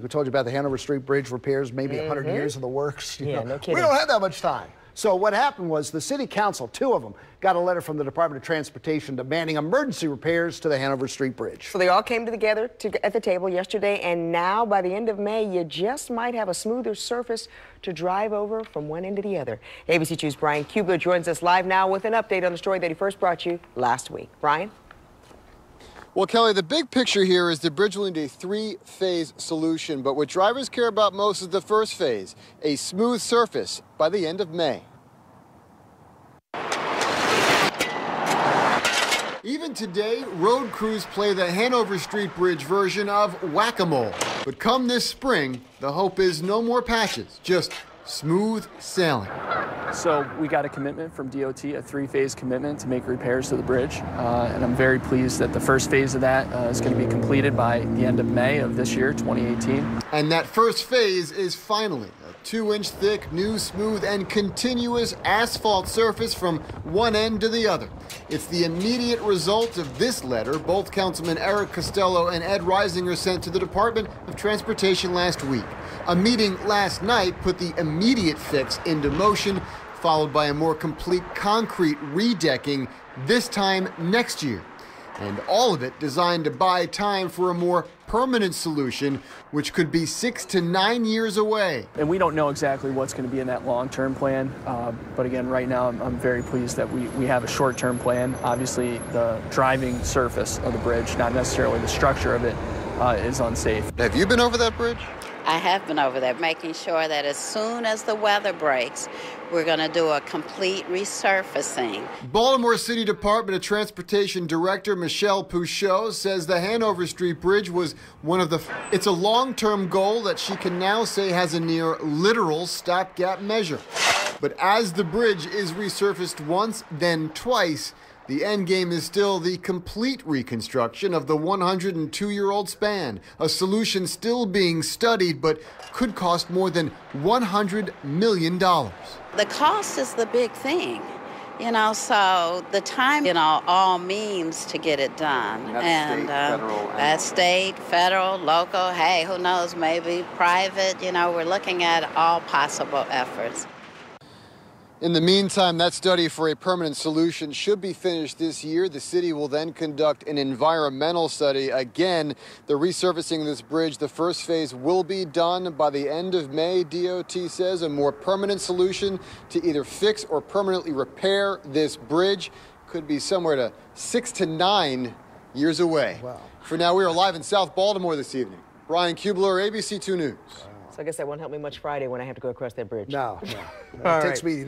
We told you about the Hanover Street Bridge repairs, maybe 100 years in the works. You know. No kidding. We don't have that much time. So what happened was the city council, 2 of them, got a letter from the Department of Transportation demanding emergency repairs to the Hanover Street Bridge. So they all came together at the table yesterday, and now by the end of May, you just might have a smoother surface to drive over from one end to the other. ABC 2's Brian Kubler joins us live now with an update on the story that he first brought you last week. Brian? Well, Kelly, the big picture here is the bridge will need a 3-phase solution, but what drivers care about most is the first phase, a smooth surface by the end of May. Even today, road crews play the Hanover Street Bridge version of whack-a-mole. But come this spring, the hope is no more patches, just smooth sailing. So we got a commitment from DOT, a 3-phase commitment to make repairs to the bridge, and I'm very pleased that the first phase of that is going to be completed by the end of May of this year, 2018. And that first phase is finally a 2-inch thick, new, smooth, and continuous asphalt surface from one end to the other. It's the immediate result of this letter both Councilman Eric Costello and Ed Reisinger sent to the Department of Transportation last week. A meeting last night put the immediate fix into motion, followed by a more complete concrete redecking this time next year. And all of it designed to buy time for a more permanent solution, which could be 6 to 9 years away. And we don't know exactly what's going to be in that long-term plan, but again, right now I'm very pleased that we have a short-term plan. Obviously, the driving surface of the bridge, not necessarily the structure of it, is unsafe. Have you been over that bridge? I have been over there, making sure that as soon as the weather breaks, we're going to do a complete resurfacing. Baltimore City Department of Transportation Director Michelle Pouchot says the Hanover Street Bridge was one of the... It's a long-term goal that she can now say has a near literal stopgap measure. But as the bridge is resurfaced once, then twice, the end game is still the complete reconstruction of the 102-year-old span, a solution still being studied but could cost more than $100 million. The cost is the big thing, so the time, all means to get it done. That's state, federal, local, hey, who knows, maybe private, we're looking at all possible efforts. In the meantime, that study for a permanent solution should be finished this year. The city will then conduct an environmental study. Again, the resurfacing of this bridge, the first phase will be done by the end of May, DOT says. A more permanent solution to either fix or permanently repair this bridge could be somewhere to 6 to 9 years away. Wow. For now, we are live in South Baltimore this evening. Brian Kubler, ABC 2 News. So I guess that won't help me much Friday when I have to go across that bridge. No. It takes me 9